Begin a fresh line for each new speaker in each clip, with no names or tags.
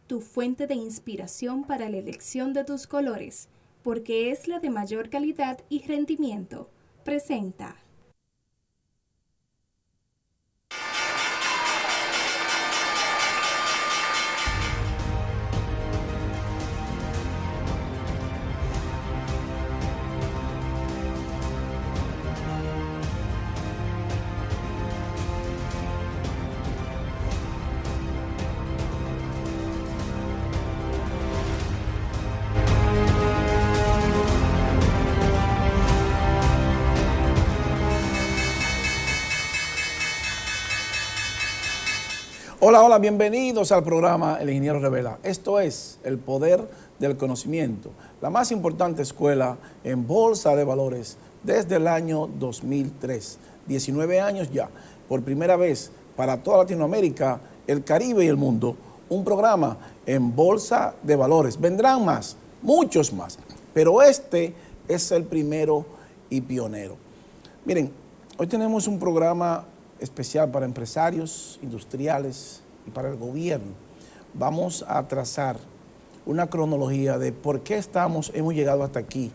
tu fuente de inspiración para la elección de tus colores, porque es la de mayor calidad y rendimiento. Presenta.
Hola, hola, bienvenidos al programa El Ingeniero Revela. Esto es El Poder del Conocimiento, la más importante escuela en bolsa de valores desde el año 2003. 19 años ya, por primera vez para toda Latinoamérica, el Caribe y el mundo, un programa en bolsa de valores. Vendrán más, muchos más, pero este es el primero y pionero. Miren, hoy tenemos un programa especial para empresarios, industriales y para el gobierno. Vamos a trazar una cronología de por qué hemos llegado hasta aquí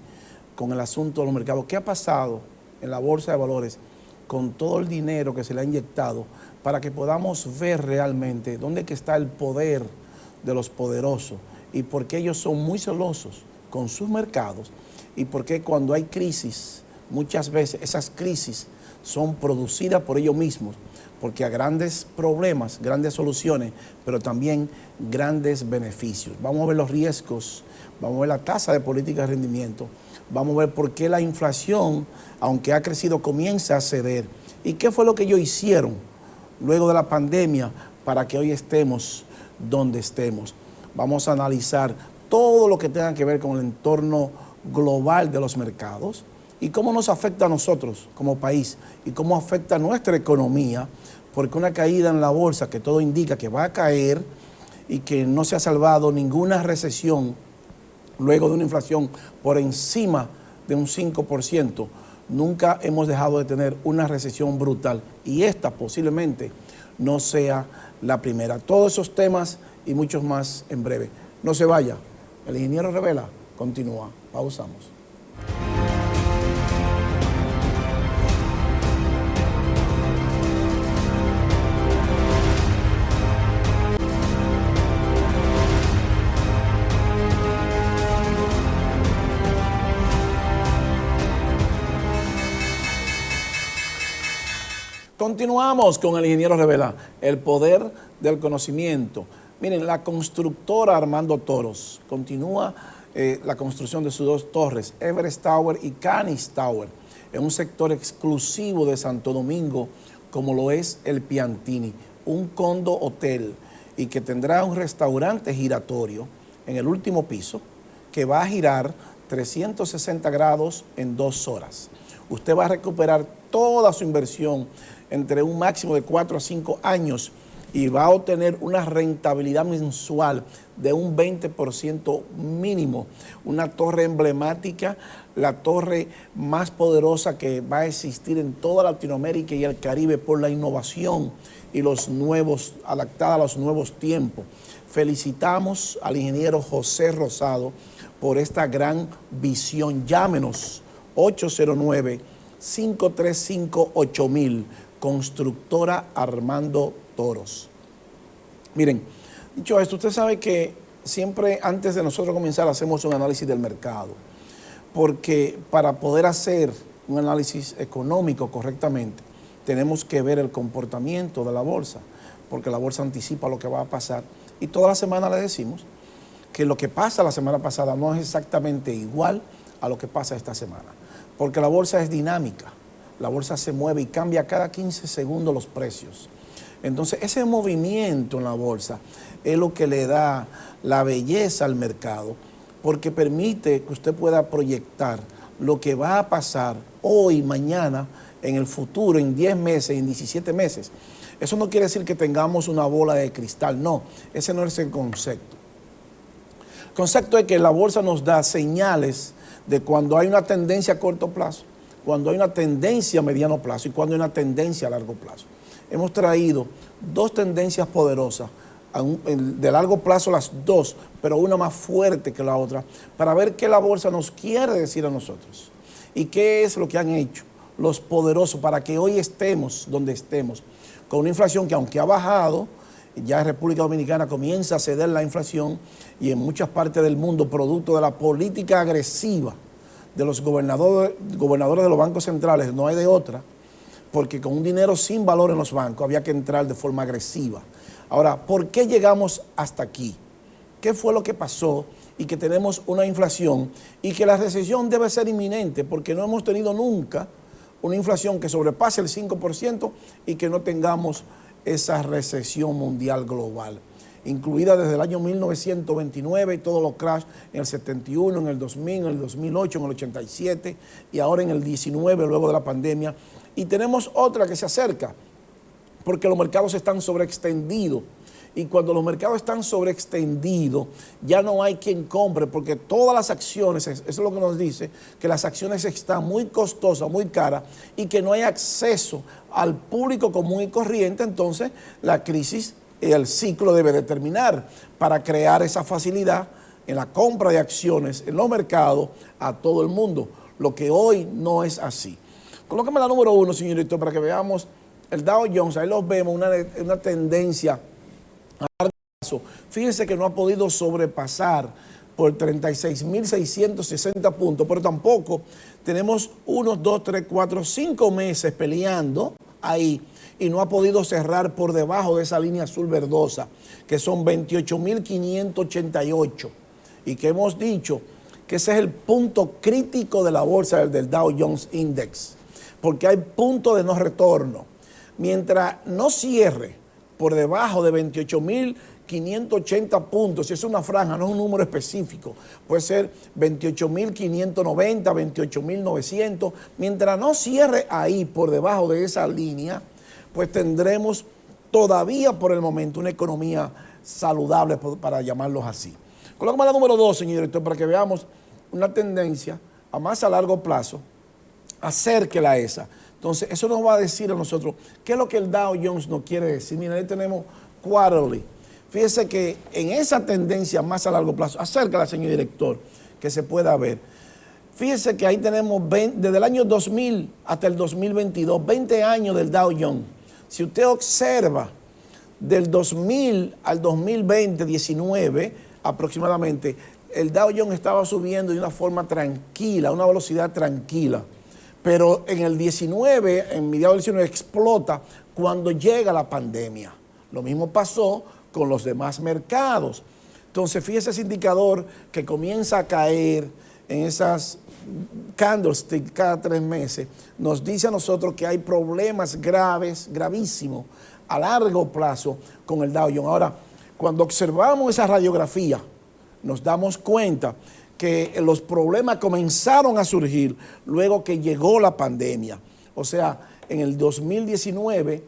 con el asunto de los mercados, qué ha pasado en la bolsa de valores con todo el dinero que se le ha inyectado para que podamos ver realmente dónde que está el poder de los poderosos y por qué ellos son muy celosos con sus mercados y por qué cuando hay crisis, muchas veces esas crisis son producidas por ellos mismos, porque a grandes problemas, grandes soluciones, pero también grandes beneficios. Vamos a ver los riesgos, vamos a ver la tasa de política de rendimiento, vamos a ver por qué la inflación, aunque ha crecido, comienza a ceder. ¿Y qué fue lo que ellos hicieron luego de la pandemia para que hoy estemos donde estemos? Vamos a analizar todo lo que tenga que ver con el entorno global de los mercados, y cómo nos afecta a nosotros como país y cómo afecta a nuestra economía, porque una caída en la bolsa que todo indica que va a caer y que no se ha salvado ninguna recesión luego de una inflación por encima de un 5%, nunca hemos dejado de tener una recesión brutal y esta posiblemente no sea la primera. Todos esos temas y muchos más en breve. No se vaya, el Ingeniero Revela continúa. Pausamos. Continuamos con el Ingeniero Revela, el poder del conocimiento. Miren, la constructora Armando Toros continúa la construcción de sus dos torres, Everest Tower y Canis Tower, en un sector exclusivo de Santo Domingo, como lo es el Piantini, un condo hotel, y que tendrá un restaurante giratorio en el último piso, que va a girar 360 grados en 2 horas. Usted va a recuperar toda su inversión entre un máximo de 4 a 5 años y va a obtener una rentabilidad mensual de un 20% mínimo. Una torre emblemática, la torre más poderosa que va a existir en toda Latinoamérica y el Caribe por la innovación y adaptada a los nuevos tiempos. Felicitamos al ingeniero José Rosado por esta gran visión. Llámenos 809-535-8000, constructora Armando Toros. Miren, dicho esto, usted sabe que siempre antes de nosotros comenzar hacemos un análisis del mercado, porque para poder hacer un análisis económico correctamente tenemos que ver el comportamiento de la bolsa, porque la bolsa anticipa lo que va a pasar y toda la semana le decimos que lo que pasa la semana pasada no es exactamente igual a lo que pasa esta semana, porque la bolsa es dinámica, la bolsa se mueve y cambia cada 15 segundos los precios. Entonces, ese movimiento en la bolsa es lo que le da la belleza al mercado, porque permite que usted pueda proyectar lo que va a pasar hoy, mañana, en el futuro, en 10 meses, en 17 meses. Eso no quiere decir que tengamos una bola de cristal, no, ese no es el concepto. El concepto es que la bolsa nos da señales de cuando hay una tendencia a corto plazo, cuando hay una tendencia a mediano plazo y cuando hay una tendencia a largo plazo. Hemos traído dos tendencias poderosas de largo plazo las dos, pero una más fuerte que la otra, para ver qué la bolsa nos quiere decir a nosotros y qué es lo que han hecho los poderosos para que hoy estemos donde estemos, con una inflación que aunque ha bajado, ya en República Dominicana comienza a ceder la inflación y en muchas partes del mundo, producto de la política agresiva de los gobernadores de los bancos centrales, no hay de otra, porque con un dinero sin valor en los bancos había que entrar de forma agresiva. Ahora, ¿por qué llegamos hasta aquí? ¿Qué fue lo que pasó? Y que tenemos una inflación y que la recesión debe ser inminente, porque no hemos tenido nunca una inflación que sobrepase el 5% y que no tengamos esa recesión mundial global, incluida desde el año 1929 y todos los crash en el 71, en el 2000, en el 2008, en el 87 y ahora en el 19 luego de la pandemia. Y tenemos otra que se acerca, porque los mercados están sobreextendidos. Y cuando los mercados están sobreextendidos, ya no hay quien compre, porque todas las acciones, eso es lo que nos dice, que las acciones están muy costosas, muy caras, y que no hay acceso al público común y corriente. Entonces la crisis, el ciclo debe de terminar para crear esa facilidad en la compra de acciones en los mercados a todo el mundo, lo que hoy no es así. Colóqueme la número 1, señor director, para que veamos el Dow Jones. Ahí los vemos, una tendencia a largo plazo. Fíjense que no ha podido sobrepasar por 36.660 puntos, pero tampoco tenemos 1, 2, 3, 4, 5 meses peleando ahí y no ha podido cerrar por debajo de esa línea azul verdosa, que son 28.588, y que hemos dicho que ese es el punto crítico de la bolsa del Dow Jones Index, porque hay punto de no retorno. Mientras no cierre por debajo de 28.580 puntos, si es una franja, no es un número específico, puede ser 28.590, 28.900, mientras no cierre ahí por debajo de esa línea, pues tendremos todavía por el momento una economía saludable, para llamarlos así. Colócame la número 2, señor director, para que veamos una tendencia a más a largo plazo, acérquela a esa. Entonces, eso nos va a decir a nosotros qué es lo que el Dow Jones nos quiere decir. Mira, ahí tenemos quarterly. Fíjese que en esa tendencia más a largo plazo, acércala, señor director, que se pueda ver. Fíjese que ahí tenemos desde el año 2000 hasta el 2022, 20 años del Dow Jones. Si usted observa del 2000 al 2020, 19 aproximadamente, el Dow Jones estaba subiendo de una forma tranquila, a una velocidad tranquila. Pero en el 19, en mediados del 19, explota cuando llega la pandemia. Lo mismo pasó con los demás mercados. Entonces, fíjese ese indicador que comienza a caer en esas candlesticks cada 3 meses, nos dice a nosotros que hay problemas graves, gravísimos, a largo plazo con el Dow Jones. Ahora, cuando observamos esa radiografía, nos damos cuenta que los problemas comenzaron a surgir luego que llegó la pandemia. O sea, en el 2019,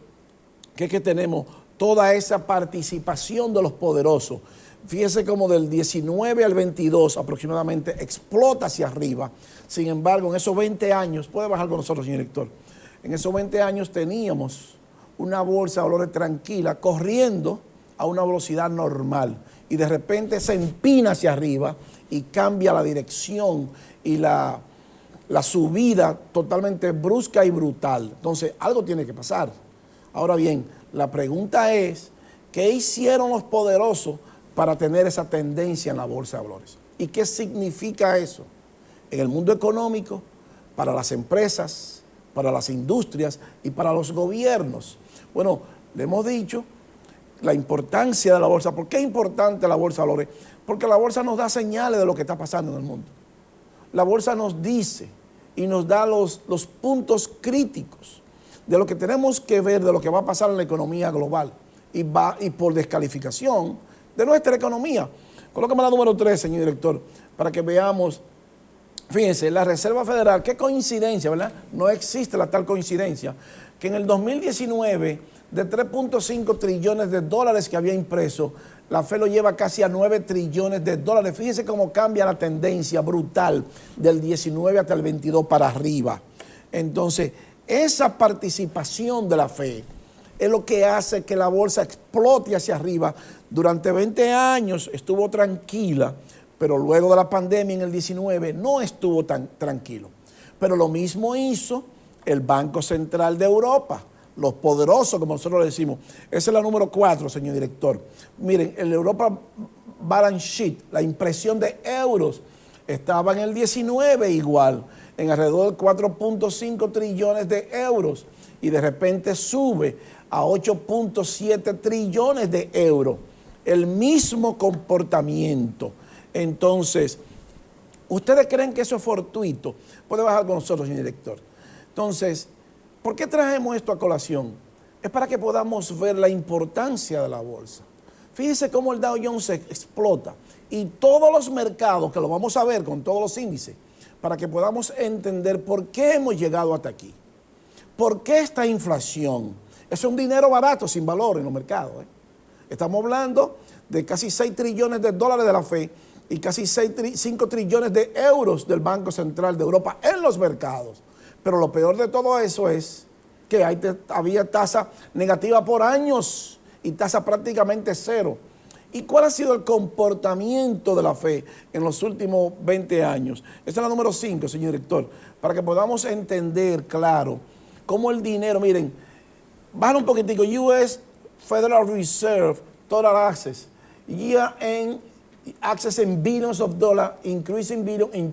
que es que tenemos toda esa participación de los poderosos. Fíjese como del 19 al 22 aproximadamente explota hacia arriba. Sin embargo, en esos 20 años, puede bajar con nosotros, señor director, en esos 20 años teníamos una bolsa de valores tranquila, corriendo a una velocidad normal, y de repente se empina hacia arriba y cambia la dirección y la subida totalmente brusca y brutal. Entonces, algo tiene que pasar. Ahora bien, la pregunta es, ¿qué hicieron los poderosos para tener esa tendencia en la bolsa de valores? ¿Y qué significa eso en el mundo económico, para las empresas, para las industrias y para los gobiernos? Bueno, le hemos dicho la importancia de la bolsa. ¿Por qué es importante la bolsa de valores? Porque la bolsa nos da señales de lo que está pasando en el mundo. La bolsa nos dice y nos da los puntos críticos de lo que tenemos que ver, de lo que va a pasar en la economía global y por descalificación de nuestra economía. Colócame la número 3, señor director, para que veamos. Fíjense, la Reserva Federal, qué coincidencia, ¿verdad? No existe la tal coincidencia, que en el 2019, de 3.5 trillones de dólares que había impreso, la FED lo lleva casi a 9 trillones de dólares. Fíjense cómo cambia la tendencia brutal del 19 hasta el 22 para arriba. Entonces, esa participación de la FED es lo que hace que la bolsa explote hacia arriba Durante 20 años estuvo tranquila, pero luego de la pandemia en el 19 no estuvo tan tranquilo. Pero lo mismo hizo el Banco Central de Europa, los poderosos, como nosotros le decimos. Esa es la número 4, señor director. Miren, el Europa Balance Sheet, la impresión de euros, estaba en el 19 igual, en alrededor de 4.5 trillones de euros, y de repente sube a 8.7 trillones de euros. El mismo comportamiento. Entonces, ¿ustedes creen que eso es fortuito? Puede bajar con nosotros, señor director. Entonces, ¿por qué trajemos esto a colación? Es para que podamos ver la importancia de la bolsa. Fíjense cómo el Dow Jones explota y todos los mercados, que lo vamos a ver con todos los índices, para que podamos entender por qué hemos llegado hasta aquí. ¿Por qué esta inflación? Es un dinero barato, sin valor en los mercados. Estamos hablando de casi 6 trillones de dólares de la FED y casi 5 trillones de euros del Banco Central de Europa en los mercados. Pero lo peor de todo eso es que había tasa negativa por años y tasa prácticamente cero. ¿Y cuál ha sido el comportamiento de la FED en los últimos 20 años? Esta es la número 5, señor director, para que podamos entender claro cómo el dinero, miren, bajan un poquitico, US Federal Reserve, Total Access, year-end access in billions of dollars, increasing billion in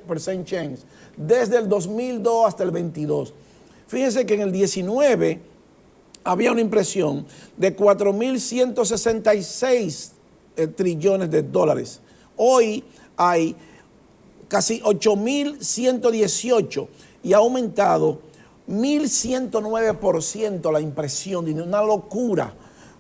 percent change, desde el 2002 hasta el 22. Fíjense que en el 19 había una impresión de 4.166 trillones de dólares. Hoy hay casi 8.118 y ha aumentado 1.109% la impresión, una locura.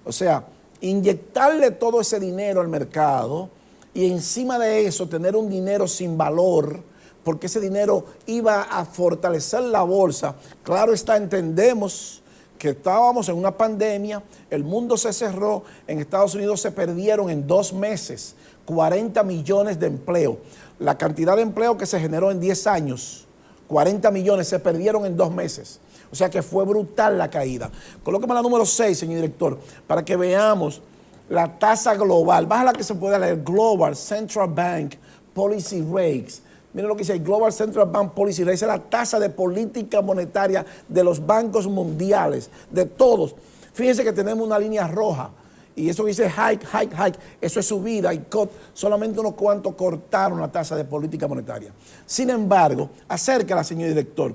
O sea, inyectarle todo ese dinero al mercado y encima de eso tener un dinero sin valor, porque ese dinero iba a fortalecer la bolsa. Claro está, entendemos que estábamos en una pandemia, el mundo se cerró, en Estados Unidos se perdieron en 2 meses 40 millones de empleo. La cantidad de empleo que se generó en 10 años, 40 millones, se perdieron en 2 meses. O sea que fue brutal la caída. Colóqueme la número 6, señor director, para que veamos la tasa global. Baja la que se puede leer, Global Central Bank Policy Rates. Miren lo que dice, Global Central Bank Policy Rates, es la tasa de política monetaria de los bancos mundiales, de todos. Fíjense que tenemos una línea roja y eso dice hike, hike, hike, eso es subida y cut. Solamente unos cuantos cortaron la tasa de política monetaria. Sin embargo, acércala, señor director,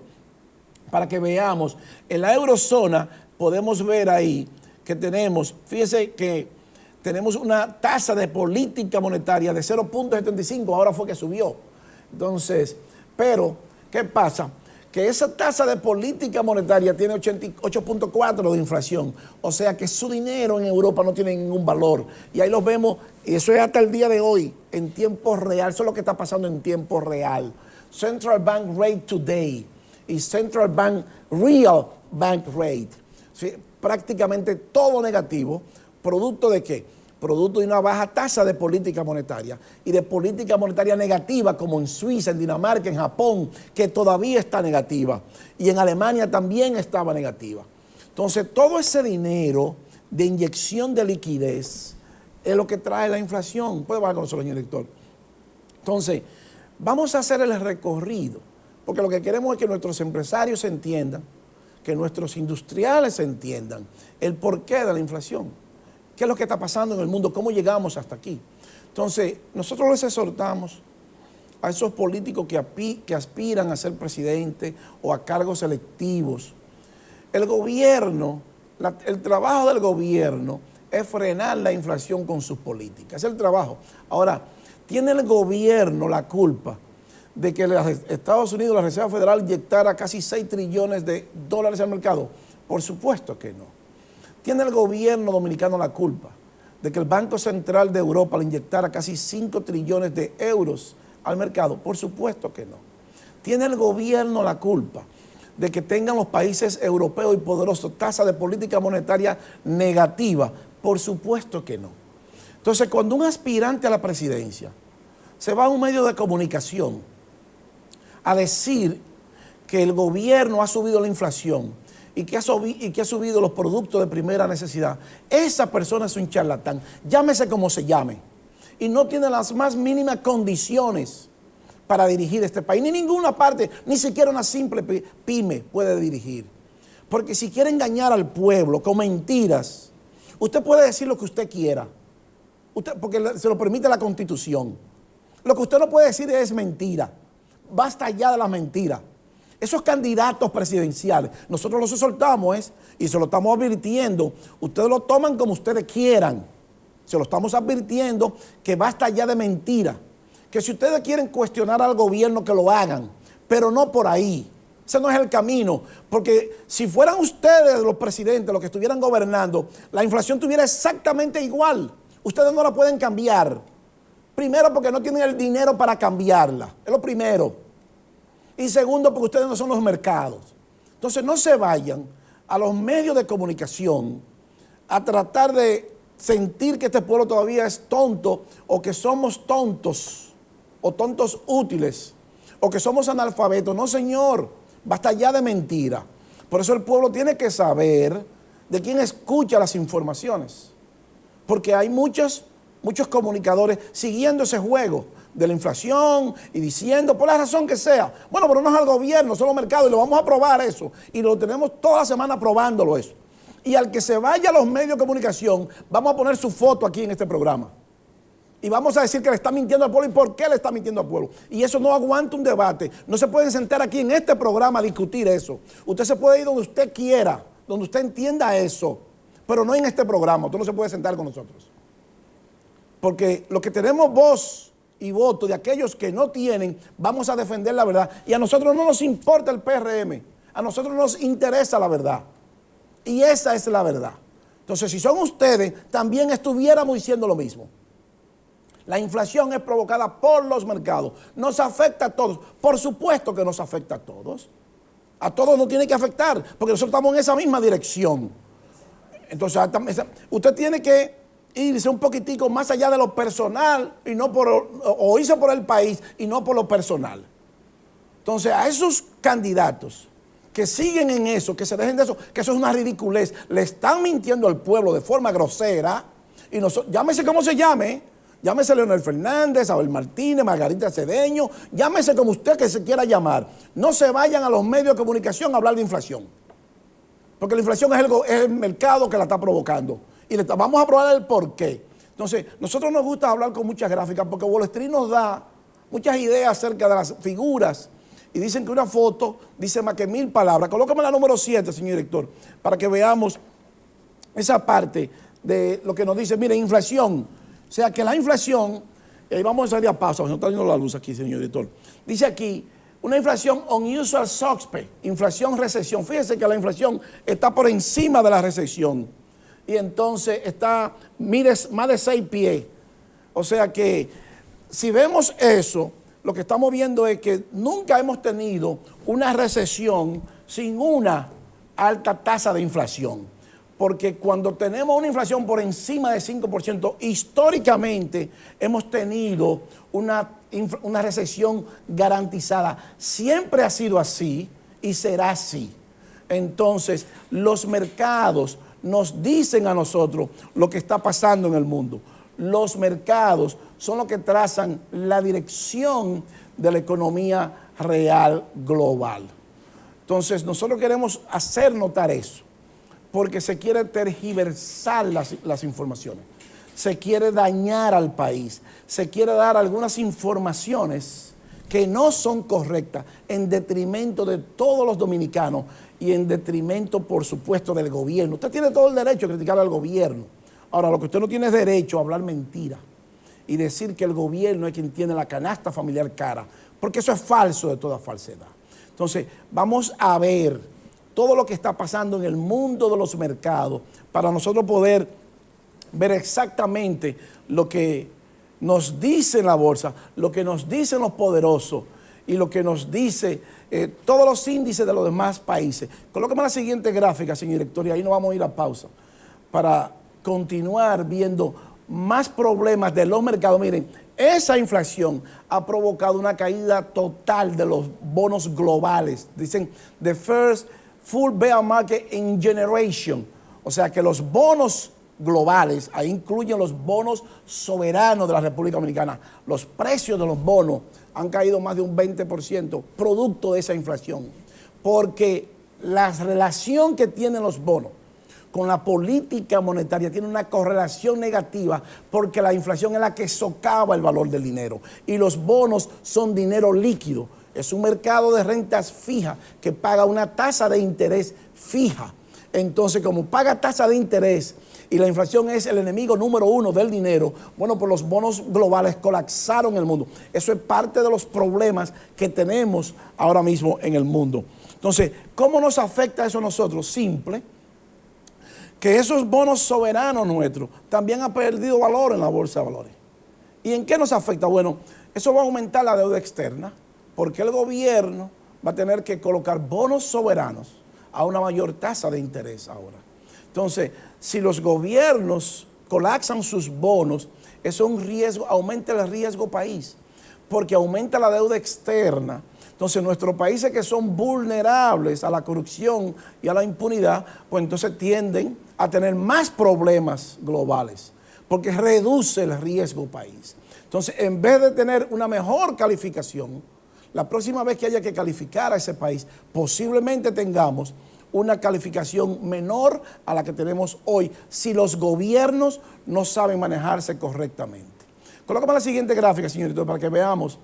para que veamos, en la eurozona podemos ver ahí que tenemos, fíjense que tenemos una tasa de política monetaria de 0.75, ahora fue que subió. Entonces, pero, ¿qué pasa? Que esa tasa de política monetaria tiene 8.4 de inflación, o sea que su dinero en Europa no tiene ningún valor. Y ahí lo vemos, y eso es hasta el día de hoy, en tiempo real, eso es lo que está pasando en tiempo real. Central Bank Rate Today y Central Bank Real Bank Rate. ¿Sí? Prácticamente todo negativo. ¿Producto de qué? Producto de una baja tasa de política monetaria y de política monetaria negativa, como en Suiza, en Dinamarca, en Japón, que todavía está negativa. Y en Alemania también estaba negativa. Entonces, todo ese dinero de inyección de liquidez es lo que trae la inflación. Puede bajar con nosotros, señor director. Entonces, vamos a hacer el recorrido. Porque lo que queremos es que nuestros empresarios entiendan, que nuestros industriales entiendan el porqué de la inflación. ¿Qué es lo que está pasando en el mundo? ¿Cómo llegamos hasta aquí? Entonces, nosotros les exhortamos a esos políticos que aspiran a ser presidente o a cargos electivos. El gobierno, el trabajo del gobierno es frenar la inflación con sus políticas. Es el trabajo. Ahora, ¿tiene el gobierno la culpa de que Estados Unidos, la Reserva Federal, inyectara casi 6 trillones de dólares al mercado? Por supuesto que no. ¿Tiene el gobierno dominicano la culpa de que el Banco Central de Europa le inyectara casi 5 trillones de euros al mercado? Por supuesto que no. ¿Tiene el gobierno la culpa de que tengan los países europeos y poderosos tasa de política monetaria negativa? Por supuesto que no. Entonces, cuando un aspirante a la presidencia se va a un medio de comunicación a decir que el gobierno ha subido la inflación y que ha subido los productos de primera necesidad, esa persona es un charlatán, llámese como se llame, y no tiene las más mínimas condiciones para dirigir este país, ni ninguna parte, ni siquiera una simple pyme puede dirigir. Porque si quiere engañar al pueblo con mentiras, usted puede decir lo que usted quiera, porque se lo permite la Constitución. Lo que usted no puede decir es mentira. Basta ya de las mentiras. Esos candidatos presidenciales, nosotros los soltamos y se lo estamos advirtiendo. Ustedes lo toman como ustedes quieran. Se lo estamos advirtiendo que basta ya de mentiras. Que si ustedes quieren cuestionar al gobierno, que lo hagan, pero no por ahí. Ese no es el camino, porque si fueran ustedes los presidentes, los que estuvieran gobernando, la inflación estuviera exactamente igual. Ustedes no la pueden cambiar. Primero, porque no tienen el dinero para cambiarla. Es lo primero. Y segundo, porque ustedes no son los mercados. Entonces, no se vayan a los medios de comunicación a tratar de sentir que este pueblo todavía es tonto, o que somos tontos, o tontos útiles, o que somos analfabetos. No, señor. Basta ya de mentira. Por eso el pueblo tiene que saber de quién escucha las informaciones. Porque hay muchos comunicadores siguiendo ese juego de la inflación y diciendo, por la razón que sea, bueno, pero no es al gobierno, son los mercados, y lo vamos a probar eso. Y lo tenemos toda la semana probándolo eso. Y al que se vaya a los medios de comunicación, vamos a poner su foto aquí en este programa. Y vamos a decir que le está mintiendo al pueblo y por qué le está mintiendo al pueblo. Y eso no aguanta un debate. No se pueden sentar aquí en este programa a discutir eso. Usted se puede ir donde usted quiera, donde usted entienda eso, pero no en este programa. Usted no se puede sentar con nosotros. Porque los que tenemos voz y voto de aquellos que no tienen, vamos a defender la verdad. Y a nosotros no nos importa el PRM. A nosotros nos interesa la verdad. Y esa es la verdad. Entonces, si son ustedes, también estuviéramos diciendo lo mismo. La inflación es provocada por los mercados. Nos afecta a todos. Por supuesto que nos afecta a todos. A todos nos tiene que afectar, porque nosotros estamos en esa misma dirección. Entonces, usted tiene que irse un poquitico más allá de lo personal y no o irse por el país y no por lo personal. Entonces, a esos candidatos que siguen en eso, que se dejen de eso, que eso es una ridiculez, le están mintiendo al pueblo de forma grosera, y llámese como se llame. Llámese Leonel Fernández, Abel Martínez, Margarita Cedeño, llámese como usted que se quiera llamar. No se vayan a los medios de comunicación a hablar de inflación. Porque la inflación es el mercado que la está provocando. Y vamos a probar el porqué. Entonces, nosotros nos gusta hablar con muchas gráficas porque Wall Street nos da muchas ideas acerca de las figuras. Y dicen que una foto dice más que 1000 palabras. Colócame la número 7, señor director, para que veamos esa parte de lo que nos dice. Mire, inflación. O sea que la inflación, vamos a salir a pausa, no está viendo la luz aquí, señor director. Dice aquí, una inflación unusual suspect, inflación recesión. Fíjese que la inflación está por encima de la recesión. Y entonces está, mire, más de 6 pies. O sea que si vemos eso, lo que estamos viendo es que nunca hemos tenido una recesión sin una alta tasa de inflación. Porque cuando tenemos una inflación por encima del 5%, históricamente hemos tenido una recesión garantizada. Siempre ha sido así y será así. Entonces, los mercados nos dicen a nosotros lo que está pasando en el mundo. Los mercados son los que trazan la dirección de la economía real global. Entonces, nosotros queremos hacer notar eso, porque se quiere tergiversar las informaciones, se quiere dañar al país, se quiere dar algunas informaciones que no son correctas en detrimento de todos los dominicanos y en detrimento, por supuesto, del gobierno. Usted tiene todo el derecho a criticar al gobierno. Ahora, lo que usted no tiene es derecho a hablar mentira y decir que el gobierno es quien tiene la canasta familiar cara, porque eso es falso de toda falsedad. Entonces, vamos a ver todo lo que está pasando en el mundo de los mercados para nosotros poder ver exactamente lo que nos dice la bolsa, lo que nos dicen los poderosos y lo que nos dice todos los índices de los demás países. Colóqueme la siguiente gráfica, señor director, y ahí nos vamos a ir a pausa para continuar viendo más problemas de los mercados. Miren, esa inflación ha provocado una caída total de los bonos globales. Dicen, the first full bear market in generation. O sea que los bonos globales, ahí incluyen los bonos soberanos de la República Dominicana, los precios de los bonos han caído más de un 20% producto de esa inflación, porque la relación que tienen los bonos con la política monetaria tiene una correlación negativa, porque la inflación es la que socava el valor del dinero y los bonos son dinero líquido. Es un mercado de rentas fija que paga una tasa de interés fija. Entonces, como paga tasa de interés y la inflación es el enemigo número uno del dinero, bueno, pues los bonos globales colapsaron el mundo. Eso es parte de los problemas que tenemos ahora mismo en el mundo. Entonces, ¿cómo nos afecta eso a nosotros? Simple, que esos bonos soberanos nuestros también han perdido valor en la bolsa de valores. ¿Y en qué nos afecta? Bueno, eso va a aumentar la deuda externa, porque el gobierno va a tener que colocar bonos soberanos a una mayor tasa de interés ahora. Entonces, si los gobiernos colapsan sus bonos, eso es un riesgo, aumenta el riesgo país, porque aumenta la deuda externa. Entonces, nuestros países que son vulnerables a la corrupción y a la impunidad, pues entonces tienden a tener más problemas globales, porque reduce el riesgo país. Entonces, en vez de tener una mejor calificación, la próxima vez que haya que calificar a ese país, posiblemente tengamos una calificación menor a la que tenemos hoy, si los gobiernos no saben manejarse correctamente. Colócame la siguiente gráfica, señorito, para que veamos.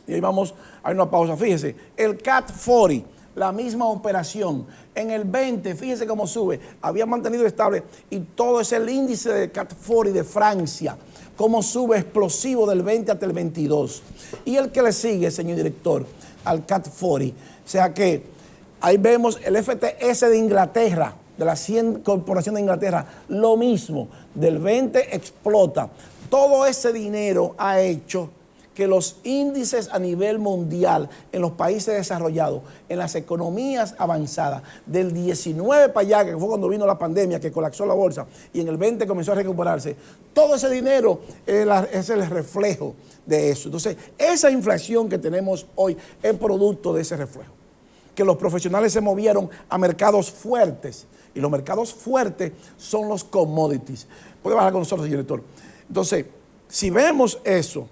Y ahí vamos, hay una pausa. Fíjese, el CAC 40, la misma operación. En el 20, fíjese cómo sube, había mantenido estable, y todo es el índice de CAC 40 de Francia, cómo sube explosivo del 20 hasta el 22. Y el que le sigue, señor director, al CAC 40, o sea que ahí vemos el FTS de Inglaterra, de la 100 Corporación de Inglaterra, lo mismo, del 20 explota. Todo ese dinero ha hecho que los índices a nivel mundial en los países desarrollados, en las economías avanzadas, del 19 para allá, que fue cuando vino la pandemia, que colapsó la bolsa, y en el 20 comenzó a recuperarse, todo ese dinero es el reflejo de eso. Entonces, esa inflación que tenemos hoy es producto de ese reflejo, que los profesionales se movieron a mercados fuertes, y los mercados fuertes son los commodities. Puede bajar con nosotros, director. Entonces, si vemos eso,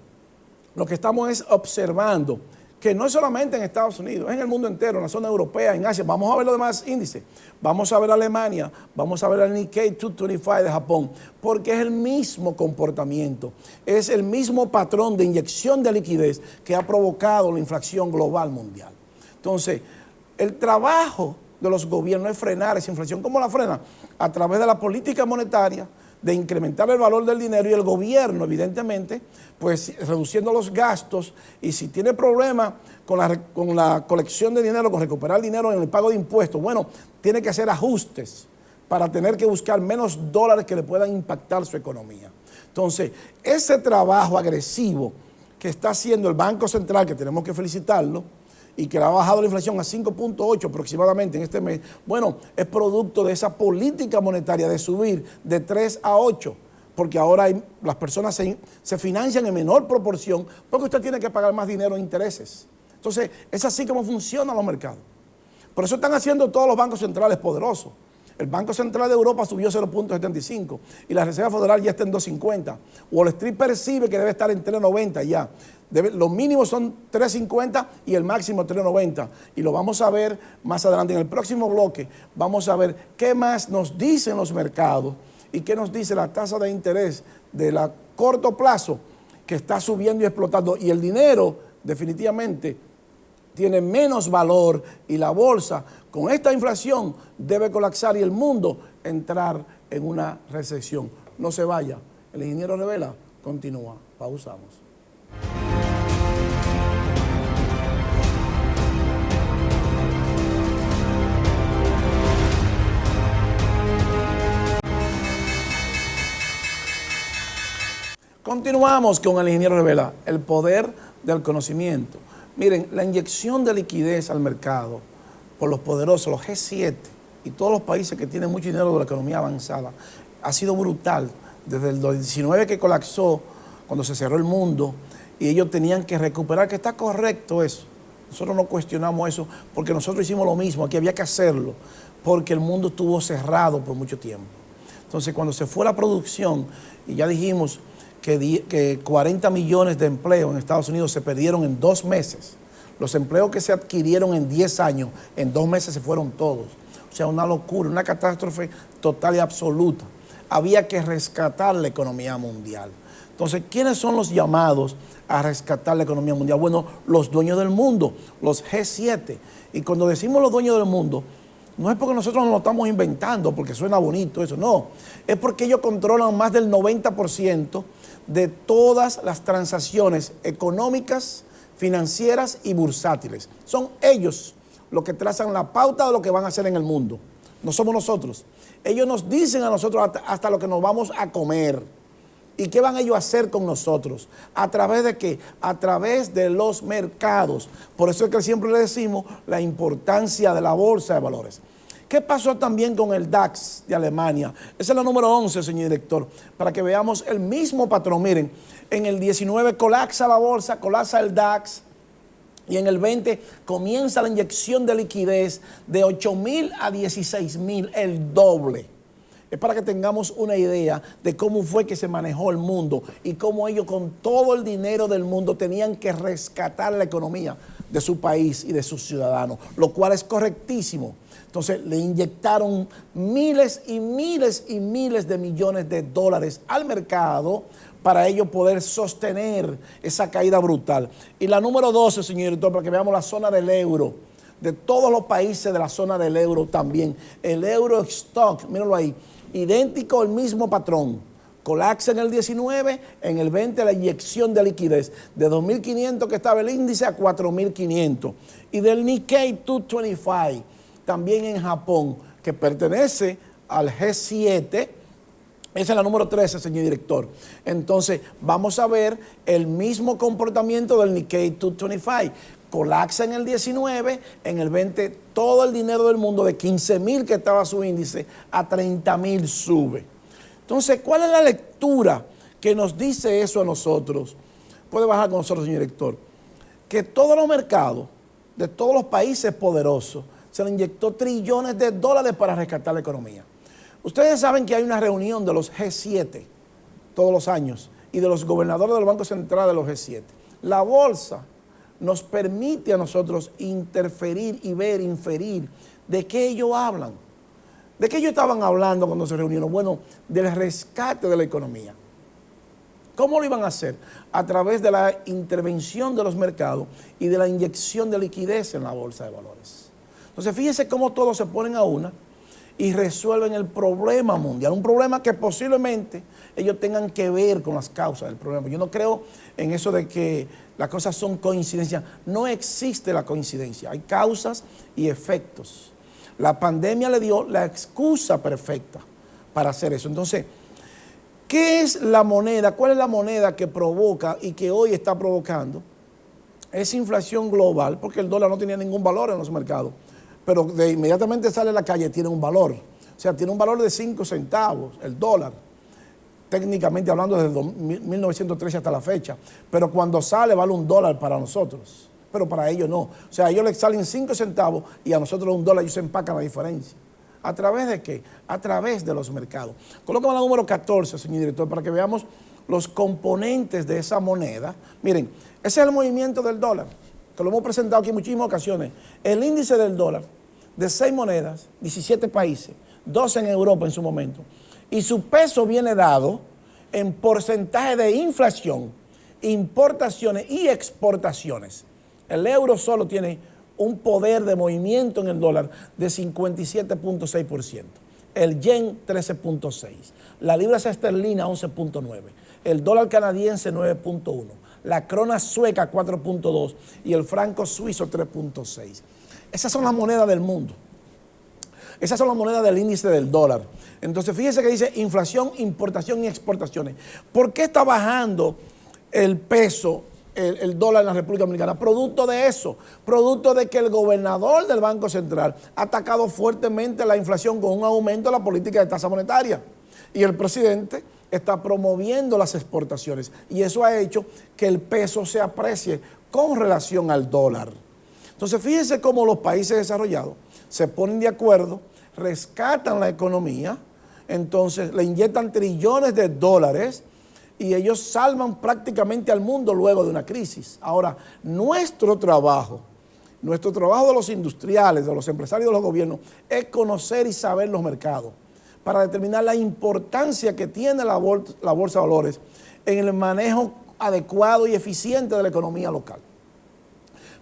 lo que estamos es observando que no es solamente en Estados Unidos, es en el mundo entero, en la zona europea, en Asia. Vamos a ver los demás índices. Vamos a ver Alemania, vamos a ver el Nikkei 225 de Japón, porque es el mismo comportamiento, es el mismo patrón de inyección de liquidez que ha provocado la inflación global mundial. Entonces, el trabajo de los gobiernos es frenar esa inflación. ¿Cómo la frena? A través de la política monetaria, de incrementar el valor del dinero, y el gobierno, evidentemente, pues reduciendo los gastos, y si tiene problemas con la colección de dinero, con recuperar dinero en el pago de impuestos, bueno, tiene que hacer ajustes para tener que buscar menos dólares que le puedan impactar su economía. Entonces, ese trabajo agresivo que está haciendo el Banco Central, que tenemos que felicitarlo, y que le ha bajado la inflación a 5.8 aproximadamente en este mes, bueno, es producto de esa política monetaria de subir de 3 a 8, porque ahora las personas se financian en menor proporción, porque usted tiene que pagar más dinero en intereses. Entonces, es así como funcionan los mercados. Por eso están haciendo todos los bancos centrales poderosos. El Banco Central de Europa subió 0.75 y la Reserva Federal ya está en 2.50. Wall Street percibe que debe estar en 3.90 ya. Los mínimos son 3.50 y el máximo 3.90. Y lo vamos a ver más adelante en el próximo bloque. Vamos a ver qué más nos dicen los mercados y qué nos dice la tasa de interés de la corto plazo, que está subiendo y explotando. Y el dinero definitivamente tiene menos valor, y la bolsa con esta inflación debe colapsar y el mundo entrar en una recesión. No se vaya, el ingeniero Revela continúa. Pausamos. Continuamos con el ingeniero Revela, el poder del conocimiento. Miren, la inyección de liquidez al mercado por los poderosos, los G7 y todos los países que tienen mucho dinero de la economía avanzada, ha sido brutal. Desde el 2019 que colapsó, cuando se cerró el mundo, y ellos tenían que recuperar, que está correcto eso. Nosotros no cuestionamos eso porque nosotros hicimos lo mismo, aquí había que hacerlo, porque el mundo estuvo cerrado por mucho tiempo. Entonces, cuando se fue la producción, y ya dijimos que 40 millones de empleos en Estados Unidos se perdieron en 2 meses. Los empleos que se adquirieron en 10 años, en 2 meses se fueron todos. O sea, una locura, una catástrofe total y absoluta. Había que rescatar la economía mundial. Entonces, ¿quiénes son los llamados a rescatar la economía mundial? Bueno, los dueños del mundo, los G7. Y cuando decimos los dueños del mundo, no es porque nosotros nos lo estamos inventando, porque suena bonito eso, no. Es porque ellos controlan más del 90% de todas las transacciones económicas, financieras y bursátiles. Son ellos los que trazan la pauta de lo que van a hacer en el mundo. No somos nosotros. Ellos nos dicen a nosotros hasta lo que nos vamos a comer. ¿Y qué van ellos a hacer con nosotros? ¿A través de qué? A través de los mercados. Por eso es que siempre le decimos la importancia de la bolsa de valores. ¿Qué pasó también con el DAX de Alemania? Esa es la número 11, señor director, para que veamos el mismo patrón. Miren, en el 19 colapsa la bolsa, colapsa el DAX, y en el 20 comienza la inyección de liquidez de 8.000 a 16.000, el doble. Es para que tengamos una idea de cómo fue que se manejó el mundo y cómo ellos con todo el dinero del mundo tenían que rescatar la economía de su país y de sus ciudadanos, lo cual es correctísimo. Entonces le inyectaron miles y miles y miles de millones de dólares al mercado para ellos poder sostener esa caída brutal. Y la número 12, señor director, para que veamos la zona del euro, de todos los países de la zona del euro también, el Eurostock, mírenlo ahí, idéntico al mismo patrón. Colapsa en el 19, en el 20 la inyección de liquidez de 2.500 que estaba el índice a 4.500. Y del Nikkei 225, también en Japón, que pertenece al G7, esa es la número 13, señor director. Entonces, vamos a ver el mismo comportamiento del Nikkei 225. Colapsa en el 19, en el 20 todo el dinero del mundo de 15.000 que estaba su índice a 30.000 sube. Entonces, ¿cuál es la lectura que nos dice eso a nosotros? Puede bajar con nosotros, señor director. Que todos los mercados de todos los países poderosos se le inyectó trillones de dólares para rescatar la economía. Ustedes saben que hay una reunión de los G7 todos los años y de los gobernadores del Banco Central de los G7. La bolsa nos permite a nosotros interferir y ver, inferir de qué ellos hablan. ¿De qué ellos estaban hablando cuando se reunieron? Bueno, del rescate de la economía. ¿Cómo lo iban a hacer? A través de la intervención de los mercados y de la inyección de liquidez en la bolsa de valores. Entonces, fíjense cómo todos se ponen a una y resuelven el problema mundial. Un problema que posiblemente ellos tengan que ver con las causas del problema. Yo no creo en eso de que las cosas son coincidencias. No existe la coincidencia. Hay causas y efectos. La pandemia le dio la excusa perfecta para hacer eso. Entonces, ¿qué es la moneda? ¿Cuál es la moneda que provoca y que hoy está provocando esa inflación global? Porque el dólar no tenía ningún valor en los mercados, pero de inmediatamente sale a la calle tiene un valor. O sea, tiene un valor de 5 centavos el dólar, técnicamente hablando desde 1913 hasta la fecha. Pero cuando sale vale $1 para nosotros, pero para ellos no. O sea, a ellos les salen 5 centavos y a nosotros $1, ellos se empacan la diferencia. ¿A través de qué? A través de los mercados. Colócame la número 14, señor director, para que veamos los componentes de esa moneda. Miren, ese es el movimiento del dólar, que lo hemos presentado aquí en muchísimas ocasiones. El índice del dólar de 6 monedas, 17 países, 12 en Europa en su momento. Y su peso viene dado en porcentaje de inflación, importaciones y exportaciones. El euro solo tiene un poder de movimiento en el dólar de 57.6%, el yen 13.6%, la libra esterlina 11.9%, el dólar canadiense 9.1%, la krona sueca 4.2% y el franco suizo 3.6%. Esas son las monedas del mundo. Esas son las monedas del índice del dólar. Entonces, fíjense que dice inflación, importación y exportaciones. ¿Por qué está bajando el peso, el dólar en la República Dominicana? Producto de eso, producto de que el gobernador del Banco Central ha atacado fuertemente la inflación con un aumento de la política de tasa monetaria. Y el presidente está promoviendo las exportaciones. Y eso ha hecho que el peso se aprecie con relación al dólar. Entonces, fíjense cómo los países desarrollados se ponen de acuerdo, rescatan la economía, entonces le inyectan trillones de dólares y ellos salvan prácticamente al mundo luego de una crisis. Ahora, nuestro trabajo de los industriales, de los empresarios, de los gobiernos, es conocer y saber los mercados para determinar la importancia que tiene la bolsa de valores en el manejo adecuado y eficiente de la economía local.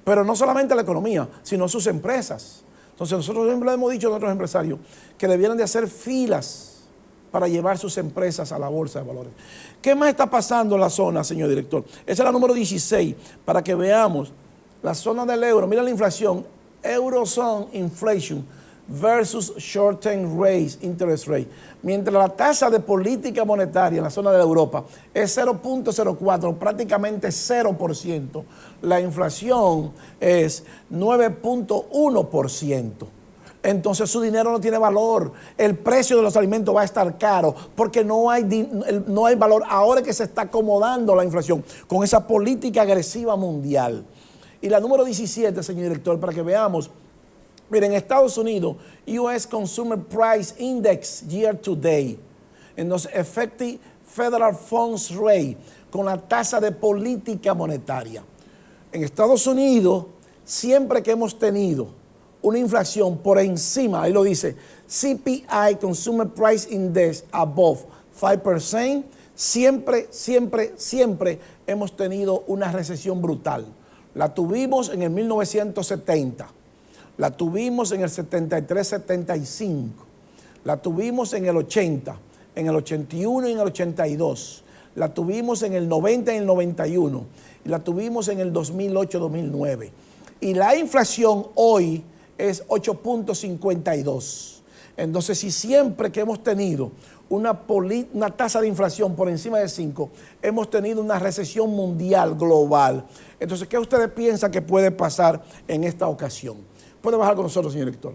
Pero no solamente la economía, sino sus empresas. Entonces nosotros siempre le hemos dicho a nuestros empresarios que debieran de hacer filas para llevar sus empresas a la bolsa de valores. ¿Qué más está pasando en la zona, señor director? Esa es la número 16, para que veamos la zona del euro. Mira la inflación, Eurozone Inflation versus Short-Term Rates, Interest Rate. Mientras la tasa de política monetaria en la zona de Europa es 0.04, prácticamente 0%, la inflación es 9.1%. Entonces su dinero no tiene valor, el precio de los alimentos va a estar caro porque no hay valor. Ahora que se está acomodando la inflación con esa política agresiva mundial. Y la número 17, señor director, para que veamos, miren, en Estados Unidos, US Consumer Price Index Year to Date, entonces Effective Federal Funds Rate, con la tasa de política monetaria. En Estados Unidos, siempre que hemos tenido una inflación por encima, ahí lo dice, CPI, Consumer Price Index, above 5%, siempre hemos tenido una recesión brutal. La tuvimos en el 1970, la tuvimos en el 73-75, la tuvimos en el 80, en el 81 y en el 82, la tuvimos en el 90 y el 91, y la tuvimos en el 2008-2009. Y la inflación hoy es 8.52. Entonces, si siempre que hemos tenido una tasa de inflación por encima de 5, hemos tenido una recesión mundial, global. Entonces, ¿qué ustedes piensan que puede pasar en esta ocasión? Puede bajar con nosotros, señor director.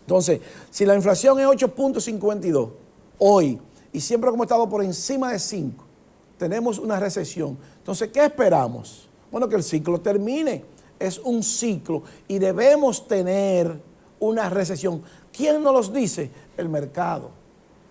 Entonces, si la inflación es 8.52 hoy, y siempre hemos estado por encima de 5, tenemos una recesión. Entonces, ¿qué esperamos? Bueno, que el ciclo termine. Es un ciclo y debemos tener una recesión. ¿Quién nos los dice? El mercado.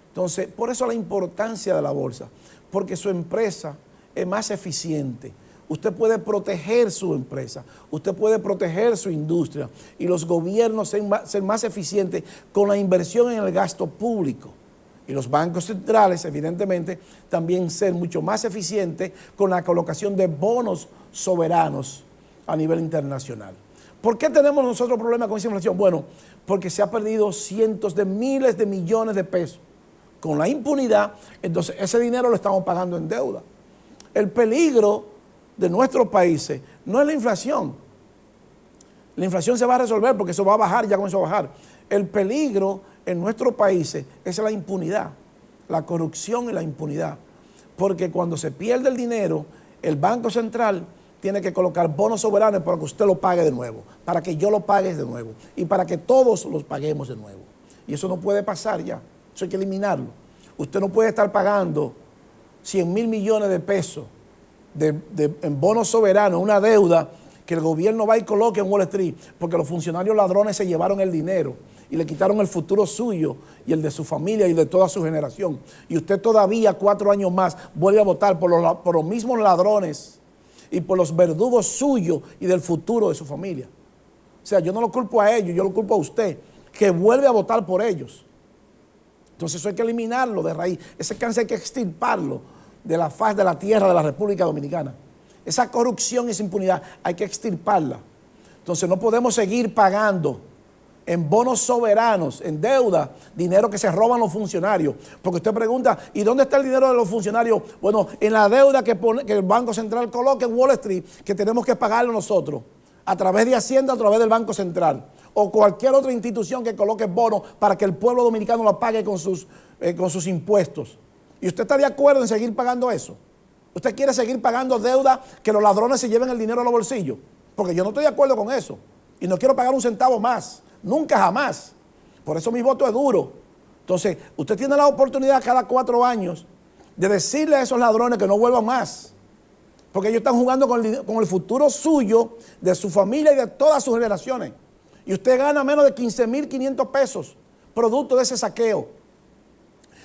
Entonces, por eso la importancia de la bolsa, porque su empresa es más eficiente. Usted puede proteger su empresa, usted puede proteger su industria y los gobiernos ser más eficientes con la inversión en el gasto público. Y los bancos centrales, evidentemente, también ser mucho más eficientes con la colocación de bonos soberanos a nivel internacional. ¿Por qué tenemos nosotros problemas con esa inflación? Bueno, porque se ha perdido cientos de miles de millones de pesos con la impunidad. Entonces ese dinero lo estamos pagando en deuda. El peligro de nuestros países no es la inflación. La inflación se va a resolver porque eso va a bajar, ya comenzó a bajar. El peligro en nuestros países es la impunidad, la corrupción y la impunidad. Porque cuando se pierde el dinero, el Banco Central tiene que colocar bonos soberanos para que usted lo pague de nuevo, para que yo lo pague de nuevo y para que todos los paguemos de nuevo. Y eso no puede pasar ya, eso hay que eliminarlo. Usted no puede estar pagando 100.000 millones de pesos en bonos soberanos, una deuda que el gobierno va y coloque en Wall Street, porque los funcionarios ladrones se llevaron el dinero y le quitaron el futuro suyo y el de su familia y de toda su generación. Y usted todavía 4 años más vuelve a votar por los mismos ladrones y por los verdugos suyos y del futuro de su familia. O sea, yo no lo culpo a ellos, yo lo culpo a usted, que vuelve a votar por ellos. Entonces eso hay que eliminarlo de raíz. Ese cáncer hay que extirparlo de la faz de la tierra de la República Dominicana. Esa corrupción y esa impunidad hay que extirparla. Entonces no podemos seguir pagando en bonos soberanos, en deuda, dinero que se roban los funcionarios. Porque usted pregunta, ¿y dónde está el dinero de los funcionarios? Bueno, en la deuda que el Banco Central coloca en Wall Street, que tenemos que pagarlo nosotros, a través de Hacienda, a través del Banco Central, o cualquier otra institución que coloque bonos para que el pueblo dominicano lo pague con sus impuestos. ¿Y usted está de acuerdo en seguir pagando eso? ¿Usted quiere seguir pagando deuda que los ladrones se lleven el dinero a los bolsillos? Porque yo no estoy de acuerdo con eso. Y no quiero pagar un centavo más. Nunca, jamás. Por eso mi voto es duro. Entonces, usted tiene la oportunidad cada 4 años de decirle a esos ladrones que no vuelvan más. Porque ellos están jugando con el futuro suyo, de su familia y de todas sus generaciones. Y usted gana menos de 15.500 pesos, producto de ese saqueo.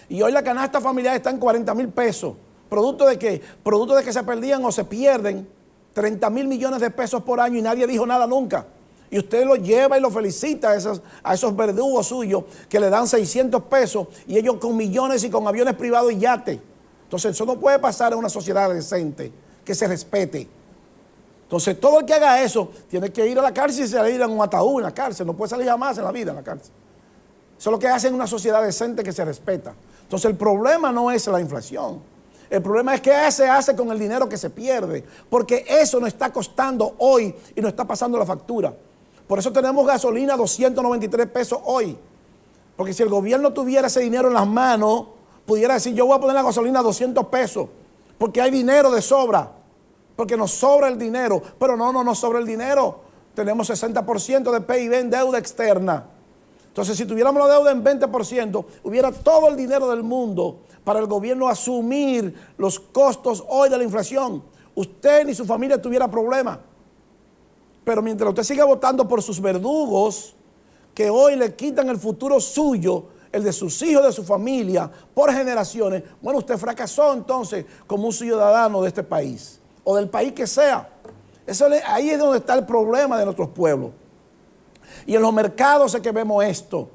Y hoy la canasta familiar está en 40.000 pesos. ¿Producto de qué? Producto de que se perdían o se pierden 30.000 millones de pesos por año y nadie dijo nada nunca. Y usted lo lleva y lo felicita a esos verdugos suyos que le dan 600 pesos y ellos con millones y con aviones privados y yates. Entonces eso no puede pasar en una sociedad decente, que se respete. Entonces todo el que haga eso tiene que ir a la cárcel y salir en un ataúd en la cárcel. No puede salir jamás en la vida en la cárcel. Eso es lo que hace en una sociedad decente que se respeta. Entonces el problema no es la inflación. El problema es qué se hace con el dinero que se pierde. Porque eso nos está costando hoy y nos está pasando la factura. Por eso tenemos gasolina a 293 pesos hoy. Porque si el gobierno tuviera ese dinero en las manos, pudiera decir, yo voy a poner la gasolina a 200 pesos. Porque hay dinero de sobra. Porque nos sobra el dinero. Pero no nos sobra el dinero. Tenemos 60% de PIB en deuda externa. Entonces, si tuviéramos la deuda en 20%, hubiera todo el dinero del mundo para el gobierno asumir los costos hoy de la inflación. Usted ni su familia tuviera problemas. Pero mientras usted siga votando por sus verdugos, que hoy le quitan el futuro suyo, el de sus hijos, de su familia, por generaciones, bueno, usted fracasó entonces como un ciudadano de este país, o del país que sea. Ahí es donde está el problema de nuestros pueblos. Y en los mercados es que vemos esto,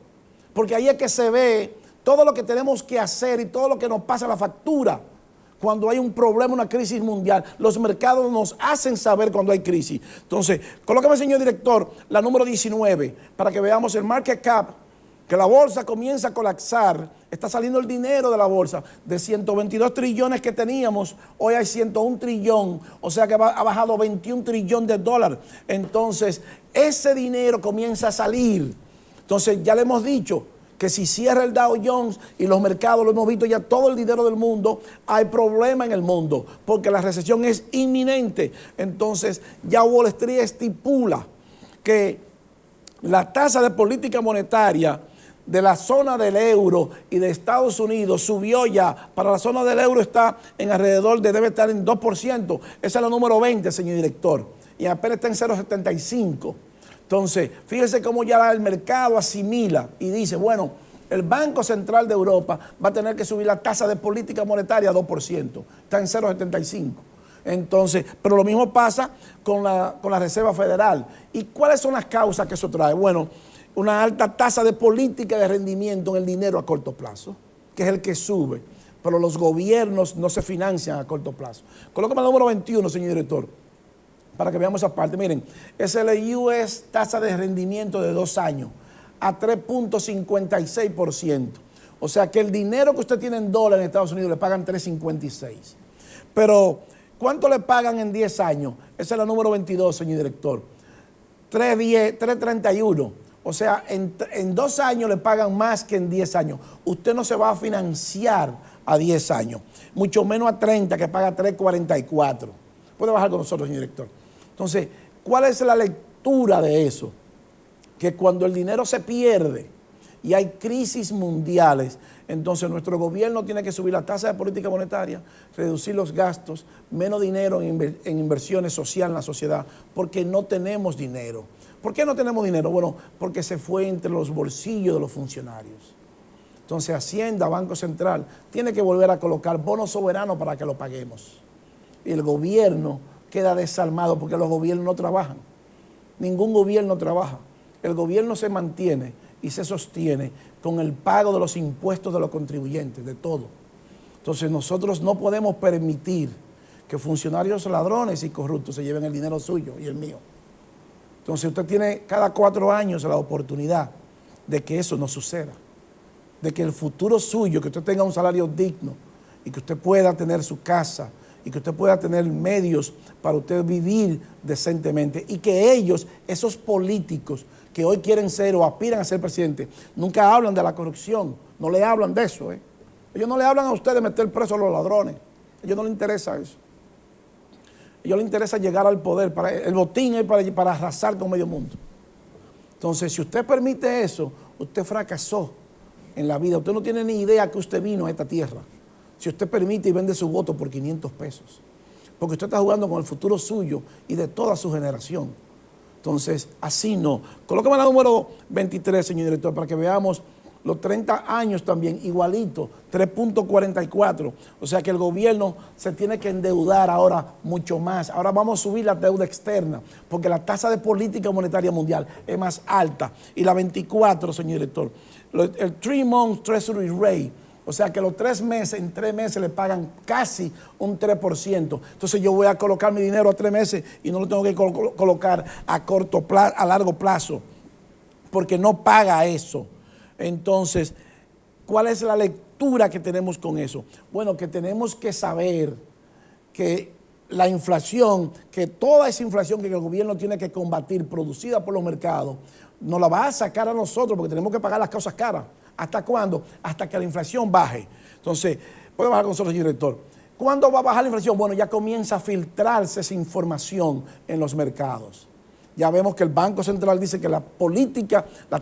porque ahí es que se ve todo lo que tenemos que hacer y todo lo que nos pasa la factura. Cuando hay un problema, una crisis mundial, los mercados nos hacen saber cuando hay crisis. Entonces, colócame, señor director, la número 19, para que veamos el market cap, que la bolsa comienza a colapsar. Está saliendo el dinero de la bolsa. De 122 trillones que teníamos, hoy hay 101 trillón, o sea que ha bajado 21 trillones de dólares. Entonces, ese dinero comienza a salir. Entonces, ya le hemos dicho que si cierra el Dow Jones y los mercados, lo hemos visto ya, todo el dinero del mundo, hay problema en el mundo, porque la recesión es inminente. Entonces, ya Wall Street estipula que la tasa de política monetaria de la zona del euro y de Estados Unidos subió ya. Para la zona del euro está en alrededor debe estar en 2%. Esa es la número 20, señor director. Y apenas está en 0,75. Entonces, fíjese cómo ya el mercado asimila y dice, bueno, el Banco Central de Europa va a tener que subir la tasa de política monetaria a 2%. Está en 0,75. Entonces, pero lo mismo pasa con la Reserva Federal. ¿Y cuáles son las causas que eso trae? Bueno, una alta tasa de política de rendimiento en el dinero a corto plazo, que es el que sube. Pero los gobiernos no se financian a corto plazo. Colócame el número 21, señor director, para que veamos esa parte. Miren, es el US tasa de rendimiento de 2 años a 3.56%. O sea que el dinero que usted tiene en dólares en Estados Unidos le pagan 3.56. Pero, ¿cuánto le pagan en 10 años? Esa es la número 22, señor director. 3.31. O sea, en 2 años le pagan más que en 10 años. Usted no se va a financiar a 10 años, mucho menos a 30, que paga 3.44. Puede bajar con nosotros, señor director. Entonces, ¿cuál es la lectura de eso? Que cuando el dinero se pierde y hay crisis mundiales, entonces nuestro gobierno tiene que subir la tasa de política monetaria, reducir los gastos, menos dinero en inversiones sociales en la sociedad, porque no tenemos dinero. ¿Por qué no tenemos dinero? Bueno, porque se fue entre los bolsillos de los funcionarios. Entonces Hacienda, Banco Central, tiene que volver a colocar bonos soberanos para que lo paguemos. Y el gobierno queda desarmado porque los gobiernos no trabajan. Ningún gobierno trabaja. El gobierno se mantiene y se sostiene con el pago de los impuestos de los contribuyentes, de todo. Entonces nosotros no podemos permitir que funcionarios ladrones y corruptos se lleven el dinero suyo y el mío. Entonces usted tiene cada 4 años la oportunidad de que eso no suceda, de que el futuro suyo, que usted tenga un salario digno y que usted pueda tener su casa y que usted pueda tener medios para usted vivir decentemente y que ellos, esos políticos que hoy quieren ser o aspiran a ser presidente, nunca hablan de la corrupción, no le hablan de eso. Ellos no le hablan a usted de meter preso a los ladrones, a ellos no les interesa eso. A ellos les interesa llegar al poder, el botín es para arrasar con medio mundo. Entonces, si usted permite eso, usted fracasó en la vida. Usted no tiene ni idea que usted vino a esta tierra. Si usted permite y vende su voto por 500 pesos. porque usted está jugando con el futuro suyo y de toda su generación. Entonces, así no. Colóqueme la número 23, señor director, para que veamos los 30 años también, igualito, 3.44. O sea que el gobierno se tiene que endeudar ahora mucho más. Ahora vamos a subir la deuda externa, porque la tasa de política monetaria mundial es más alta. Y la 24, señor director, el 3-month Treasury Rate, o sea que los 3 meses, en 3 meses le pagan casi un 3%. Entonces yo voy a colocar mi dinero a 3 meses y no lo tengo que colocar a largo plazo, porque no paga eso. Entonces, ¿cuál es la lectura que tenemos con eso? Bueno, que tenemos que saber que la inflación, que toda esa inflación que el gobierno tiene que combatir, producida por los mercados, nos la va a sacar a nosotros porque tenemos que pagar las cosas caras. ¿Hasta cuándo? Hasta que la inflación baje. Entonces, puede bajar con nosotros, señor director. ¿Cuándo va a bajar la inflación? Bueno, ya comienza a filtrarse esa información en los mercados. Ya vemos que el Banco Central dice que la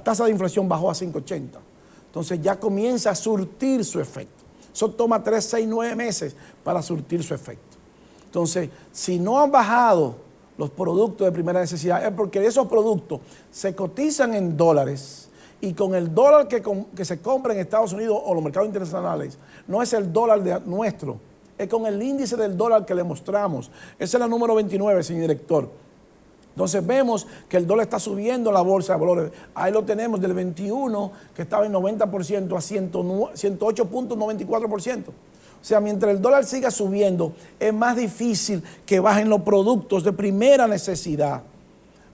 tasa de inflación bajó a 5.80. Entonces ya comienza a surtir su efecto. Eso toma 3, 6, 9 meses para surtir su efecto. Entonces, si no han bajado los productos de primera necesidad, es porque esos productos se cotizan en dólares y con el dólar que se compra en Estados Unidos o los mercados internacionales, no es el dólar nuestro, es con el índice del dólar que le mostramos. Esa es la número 29, señor director. Entonces vemos que el dólar está subiendo en la bolsa de valores. Ahí lo tenemos del 21, que estaba en 90%, a 108.94%. O sea, mientras el dólar siga subiendo, es más difícil que bajen los productos de primera necesidad,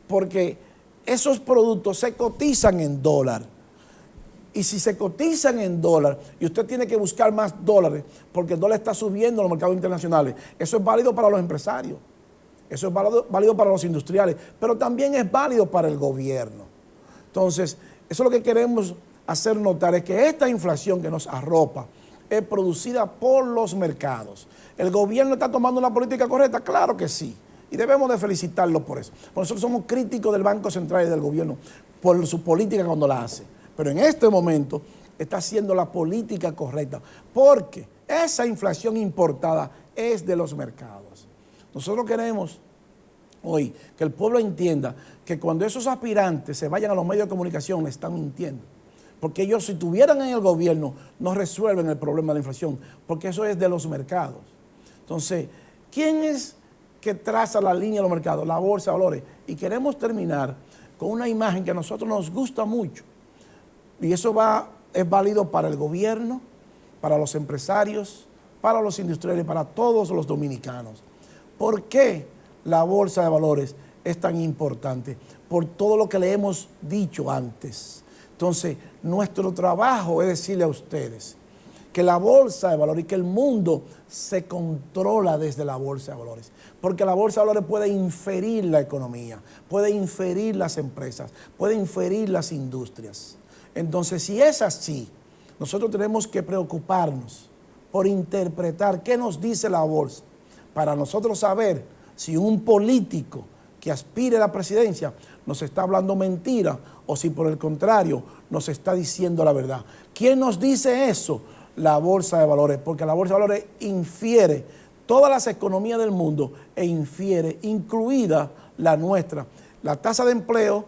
porque esos productos se cotizan en dólar. Y si se cotizan en dólar y usted tiene que buscar más dólares porque el dólar está subiendo en los mercados internacionales, eso es válido para los empresarios. Eso es válido para los industriales, pero también es válido para el gobierno. Entonces, eso es lo que queremos hacer notar, es que esta inflación que nos arropa es producida por los mercados. ¿El gobierno está tomando una política correcta? Claro que sí, y debemos de felicitarlo por eso. Nosotros somos críticos del Banco Central y del gobierno por su política cuando la hace, pero en este momento está haciendo la política correcta, porque esa inflación importada es de los mercados. Nosotros queremos hoy que el pueblo entienda que cuando esos aspirantes se vayan a los medios de comunicación, le están mintiendo. Porque ellos, si estuvieran en el gobierno, no resuelven el problema de la inflación, porque eso es de los mercados. Entonces, ¿quién es que traza la línea de los mercados? La bolsa de valores. Y queremos terminar con una imagen que a nosotros nos gusta mucho. Y eso es válido para el gobierno, para los empresarios, para los industriales, para todos los dominicanos. ¿Por qué la bolsa de valores es tan importante? Por todo lo que le hemos dicho antes. Entonces, nuestro trabajo es decirle a ustedes que la bolsa de valores y que el mundo se controla desde la bolsa de valores. Porque la bolsa de valores puede inferir la economía, puede inferir las empresas, puede inferir las industrias. Entonces, si es así, nosotros tenemos que preocuparnos por interpretar qué nos dice la bolsa, para nosotros saber si un político que aspire a la presidencia nos está hablando mentira o si por el contrario nos está diciendo la verdad. ¿Quién nos dice eso? La bolsa de valores, porque la bolsa de valores infiere todas las economías del mundo e infiere, incluida la nuestra, la tasa de empleo,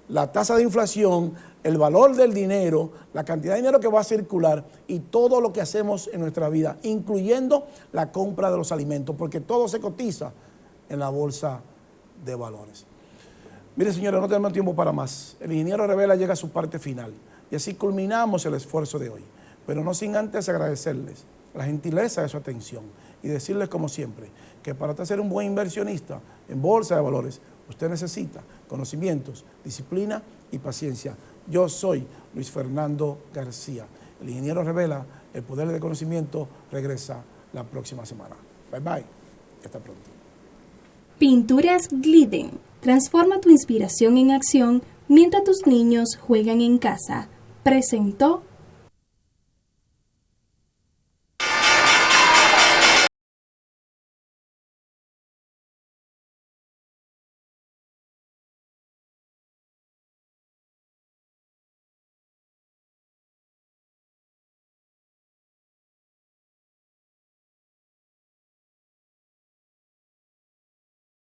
la tasa de inflación, el valor del dinero, la cantidad de dinero que va a circular y todo lo que hacemos en nuestra vida, incluyendo la compra de los alimentos, porque todo se cotiza en la bolsa de valores. Mire, señores, no tenemos tiempo para más. El ingeniero Revela llega a su parte final y así culminamos el esfuerzo de hoy, pero no sin antes agradecerles la gentileza de su atención y decirles, como siempre, que para usted ser un buen inversionista en bolsa de valores, usted necesita conocimientos, disciplina y paciencia. Yo soy Luis Fernando García. El ingeniero Revela, el poder del conocimiento, regresa la próxima semana. Bye bye. Hasta pronto.
Pinturas Glidden. Transforma tu inspiración en acción mientras tus niños juegan en casa. Presentó